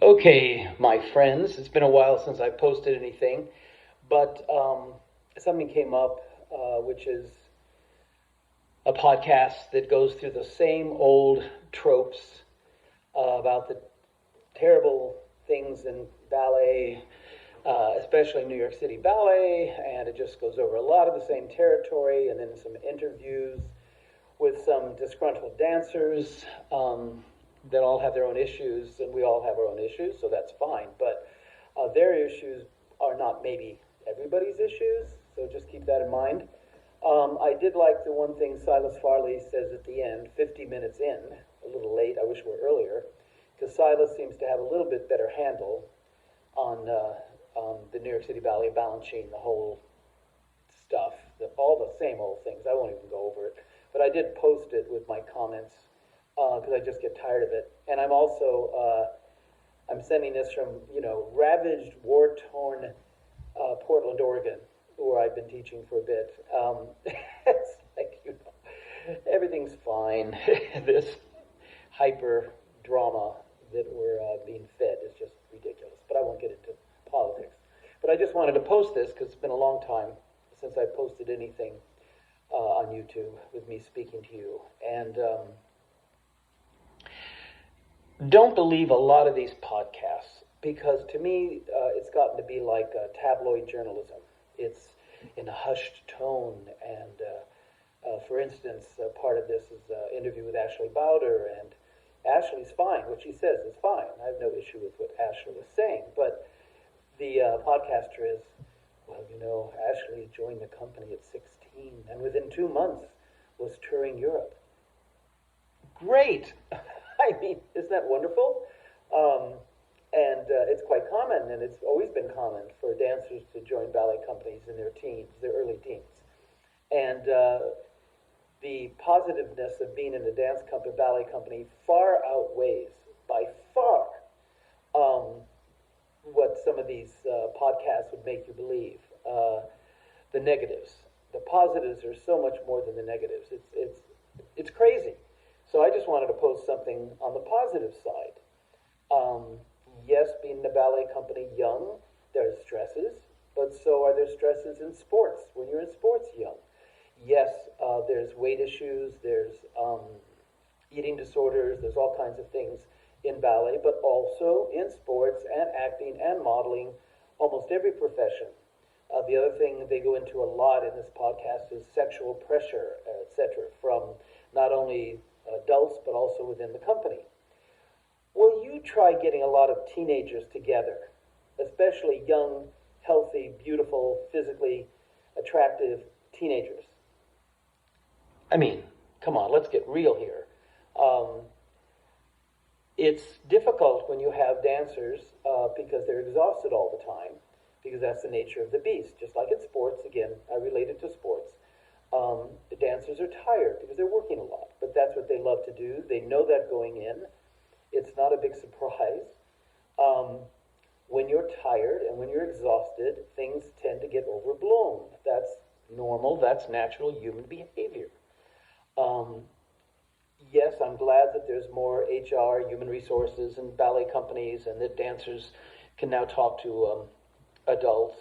Okay, my friends, it's been a while since I posted anything, but something came up, which is a podcast that goes through the same old tropes about the terrible things in ballet, especially New York City Ballet, and it just goes over a lot of the same territory, and then some interviews with some disgruntled dancers that all have their own issues, and we all have our own issues, so that's fine. But their issues are not maybe everybody's issues, so just keep that in mind. I did like the one thing Silas Farley says at the end, 50 minutes in, a little late, I wish it were earlier, because Silas seems to have a little bit better handle on the New York City Ballet balancing the whole stuff, all the same old things. I won't even go over it. But I did post it with my comments because I just get tired of it. And I'm also I'm sending this from ravaged, war-torn Portland, Oregon, where I've been teaching for a bit. It's like everything's fine. This hyper drama that we're being fed is just ridiculous. But I won't get into politics. But I just wanted to post this because it's been a long time since I posted anything on YouTube with me speaking to you. And don't believe a lot of these podcasts because to me it's gotten to be like tabloid journalism. It's in a hushed tone. And for instance, part of this is an interview with Ashley Bowder, and Ashley's fine. What she says is fine. I have no issue with what Ashley is saying. But the podcaster is, well, Ashley joined the company at 16 and within 2 months was touring Europe. Great! I mean, isn't that wonderful? And it's quite common, and it's always been common for dancers to join ballet companies in their teens, their early teens. And the positiveness of being in a dance company, ballet company, far outweighs, by far, what some of these podcasts would make you believe. The negatives, the positives are so much more than the negatives. It's crazy. So I just wanted to post something on the positive side. Yes, being in a ballet company young, there's stresses, but so are there stresses in sports when you're in sports young. Yes, there's weight issues, there's eating disorders, there's all kinds of things in ballet, but also in sports and acting and modeling, almost every profession. The other thing they go into a lot in this podcast is sexual pressure, etc., from not only adults but also within the company. Well, you try getting a lot of teenagers together, especially young, healthy, beautiful, physically attractive teenagers. I mean, come on, let's get real here. It's difficult when you have dancers because they're exhausted all the time, because that's the nature of the beast. Just like in sports, again, I relate it to sports. The dancers are tired because they're working a lot, but that's what they love to do. They know that going in. It's not a big surprise. When you're tired and when you're exhausted, things tend to get overblown. That's normal. That's natural human behavior. Yes, I'm glad that there's more HR, human resources, and ballet companies, and that dancers can now talk to adults.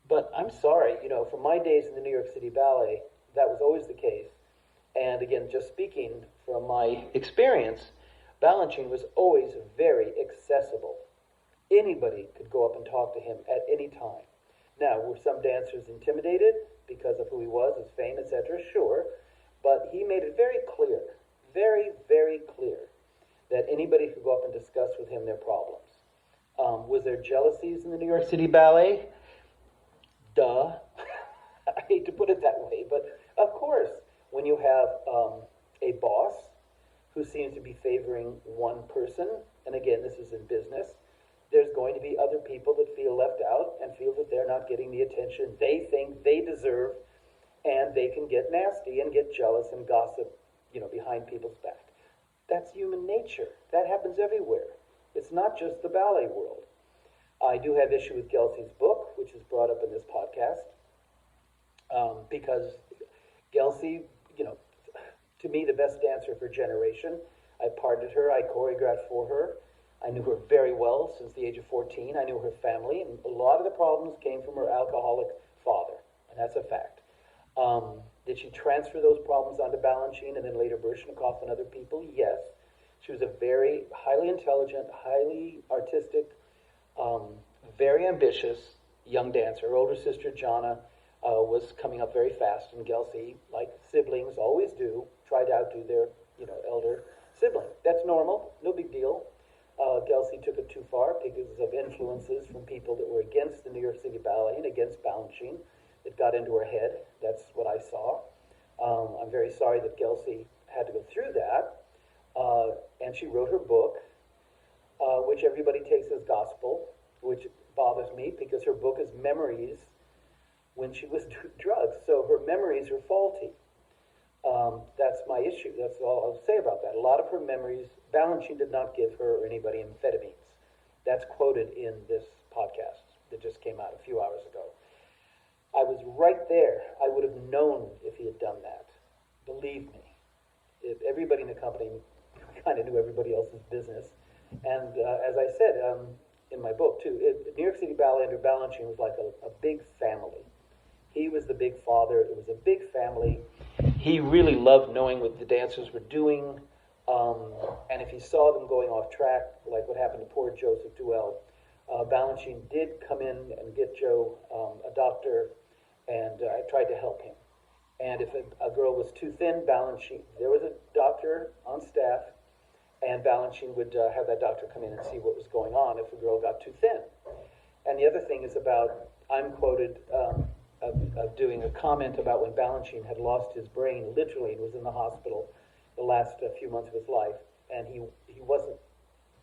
But I'm sorry, from my days in the New York City Ballet, that was always the case. And again, just speaking from my experience, Balanchine was always very accessible. Anybody could go up and talk to him at any time. Now, were some dancers intimidated because of who he was, his fame, etc.? Sure. But he made it very clear, very, very clear, that anybody could go up and discuss with him their problems. Was there jealousies in the New York City Ballet? Duh. I hate to put it that way, but of course, when you have a boss who seems to be favoring one person, and again, this is in business, there's going to be other people that feel left out and feel that they're not getting the attention they think they deserve, and they can get nasty and get jealous and gossip, behind people's back. That's human nature. That happens everywhere. It's not just the ballet world. I do have issue with Gelsey's book, which is brought up in this podcast, because Gelsey, to me, the best dancer of her generation. I partnered her, I choreographed for her. I knew her very well since the age of 14. I knew her family, and a lot of the problems came from her alcoholic father, and that's a fact. Did she transfer those problems onto Balanchine and then later Bershnikov and other people? Yes. She was a very highly intelligent, highly artistic, very ambitious young dancer. Her older sister, Jana, was coming up very fast, and Gelsey, like siblings always do, tried to outdo their elder sibling. That's normal, no big deal. Gelsey took it too far because of influences from people that were against the New York City Ballet and against Balanchine. It got into her head. That's what I saw. I'm very sorry that Gelsey had to go through that. And she wrote her book, which everybody takes as gospel, which bothers me because her book is memories when she was doing drugs. So her memories are faulty. That's my issue. That's all I'll say about that. A lot of her memories, Balanchine did not give her or anybody amphetamines. That's quoted in this podcast that just came out a few hours ago. I was right there. I would have known if he had done that. Believe me. If everybody in the company kind of knew everybody else's business. And as I said in my book, too, New York City Ballet under Balanchine was like a big family. He was the big father. It was a big family. He really loved knowing what the dancers were doing. And if he saw them going off track, like what happened to poor Joseph Duell, Balanchine did come in and get Joe a doctor, and I tried to help him. And if a girl was too thin, Balanchine, there was a doctor on staff, and Balanchine would have that doctor come in and see what was going on if a girl got too thin. And the other thing is about, I'm quoted of doing a comment about when Balanchine had lost his brain, literally, and was in the hospital the last few months of his life, and he wasn't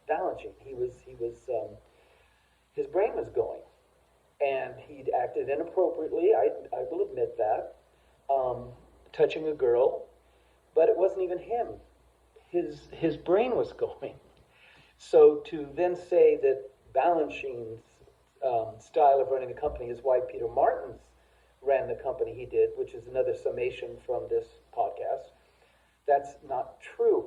Balanchine. His brain was going, and he'd acted inappropriately. I will admit that, touching a girl, but it wasn't even him. His brain was going. So to then say that Balanchine's style of running the company is why Peter Martin's ran the company he did, which is another summation from this podcast, that's not true.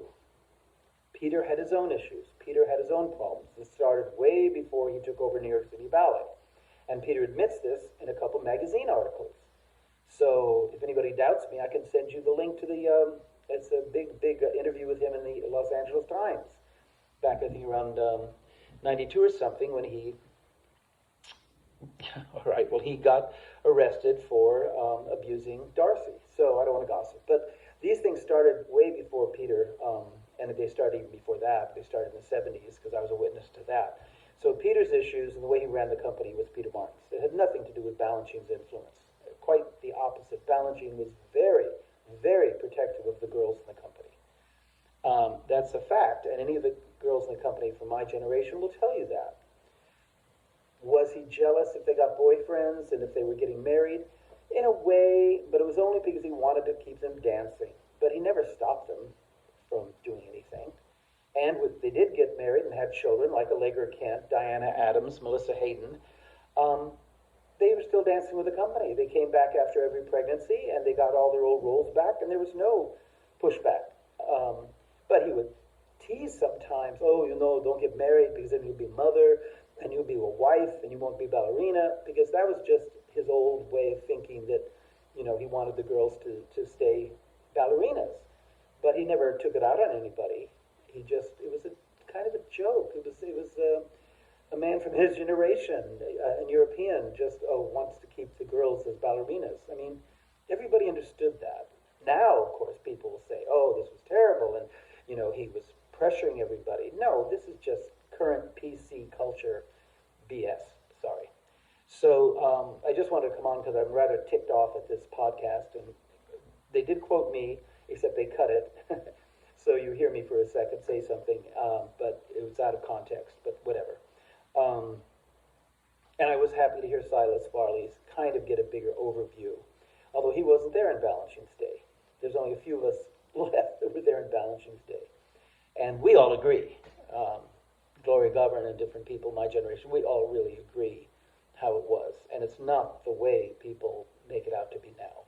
Peter had his own issues. Peter had his own problems. This started way before he took over New York City Ballet. And Peter admits this in a couple magazine articles. So if anybody doubts me, I can send you the link to it's a big interview with him in the Los Angeles Times back, I think, around 92 or something when he, he got arrested for abusing Darcy. So I don't want to gossip. But these things started way before Peter, and they started even before that. They started in the 70s because I was a witness to that. So Peter's issues and the way he ran the company was Peter Martin's. It had nothing to do with Balanchine's influence. Quite the opposite. Balanchine was very, very protective of the girls in the company. That's a fact, and any of the girls in the company from my generation will tell you that. Was he jealous if they got boyfriends and if they were getting married? In a way, but it was only because he wanted to keep them dancing. But he never stopped them from doing anything. And they did get married and had children, like Allegra Kent, Diana Adams, Melissa Hayden. They were still dancing with the company. They came back after every pregnancy, and they got all their old roles back, and there was no pushback. But he would tease sometimes, don't get married because then you'll be mother, and you'll be a wife, and you won't be ballerina, because that was just his old way of thinking that, he wanted the girls to stay ballerinas. But he never took it out on anybody. It was a kind of a joke. It was a man from his generation, an European, just wants to keep the girls as ballerinas. I mean, everybody understood that. Now, of course, people will say, this was terrible, and, he was pressuring everybody. No, this is just current PC culture BS. Sorry. So I just wanted to come on because I'm rather ticked off at this podcast, and they did quote me, except they cut it. So you hear me for a second say something, but it was out of context, but whatever. And I was happy to hear Silas Farley's kind of get a bigger overview, although he wasn't there in Balanchine's day. There's only a few of us left that were there in Balanchine's day. And we all agree, Gloria Govern and different people, my generation, we all really agree how it was. And it's not the way people make it out to be now.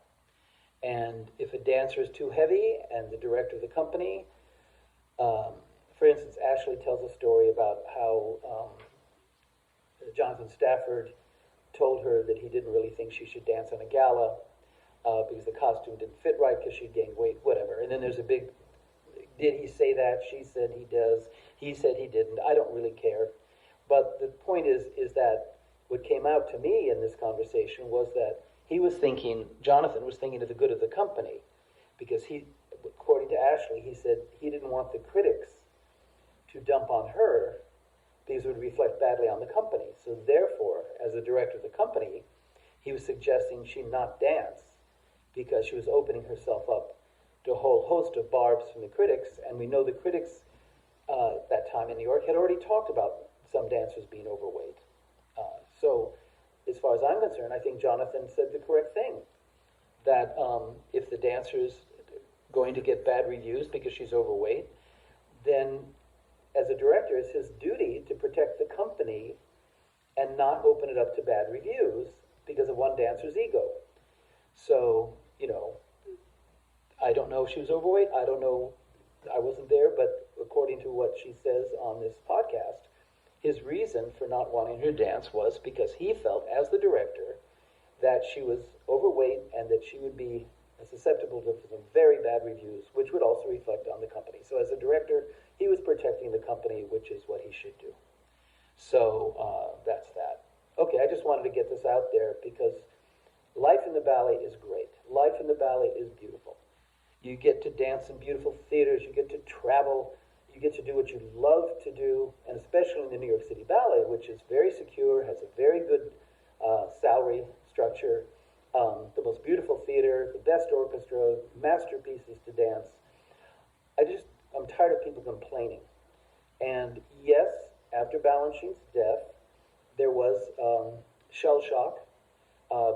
And if a dancer is too heavy and the director of the company for instance, Ashley tells a story about how Jonathan Stafford told her that he didn't really think she should dance on a gala because the costume didn't fit right because she'd gained weight, whatever. And then there's a big, did he say that? She said he does. He said he didn't. I don't really care. But the point is that what came out to me in this conversation was that Jonathan was thinking of the good of the company, because he, according to Ashley, he said he didn't want the critics to dump on her because it would reflect badly on the company. So therefore, as a director of the company, he was suggesting she not dance because she was opening herself up to a whole host of barbs from the critics. And we know the critics that time in New York had already talked about some dancers being overweight. So as far as I'm concerned, I think Jonathan said the correct thing, that if the dancer's going to get bad reviews because she's overweight, then as a director, it's his duty to protect the company and not open it up to bad reviews because of one dancer's ego. So, I don't know if she was overweight. I don't know. I wasn't there, but according to what she says on this podcast, his reason for not wanting her to dance was because he felt, as the director, that she was overweight and that she would be susceptible to some very bad reviews, which would also reflect on the company. So as a director, he was protecting the company, which is what he should do. So that's that. Okay, I just wanted to get this out there because life in the ballet is great. Life in the ballet is beautiful. You get to dance in beautiful theaters. You get to travel. You get to do what you love to do, and especially in the New York City Ballet, which is very secure, has a very good salary structure, the most beautiful theater, the best orchestra, masterpieces to dance. I'm tired of people complaining. And yes, after Balanchine's death, there was shell shock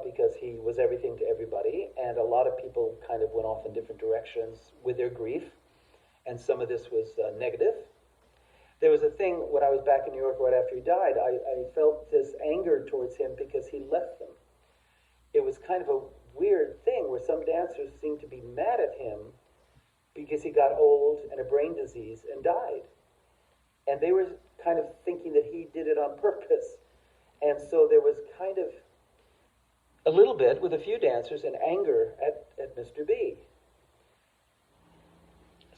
because he was everything to everybody, and a lot of people kind of went off in different directions with their grief, and some of this was negative. There was a thing when I was back in New York right after he died, I felt this anger towards him because he left them. It was kind of a weird thing where some dancers seemed to be mad at him because he got old and a brain disease and died. And they were kind of thinking that he did it on purpose. And so there was kind of a little bit, with a few dancers, an anger at Mr. B.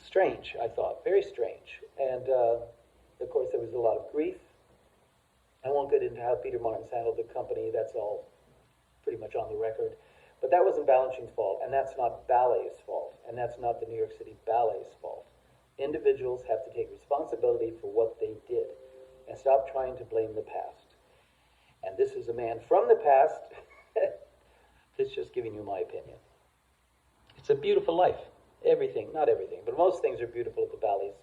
Strange, I thought, very strange. And of course there was a lot of grief. I won't get into how Peter Martins handled the company, that's all pretty much on the record. But that wasn't Balanchine's fault, and that's not ballet's fault, and that's not the New York City Ballet's fault. Individuals have to take responsibility for what they did and stop trying to blame the past. And this is a man from the past that's just giving you my opinion. It's a beautiful life. Everything, not everything, but most things are beautiful at the ballets.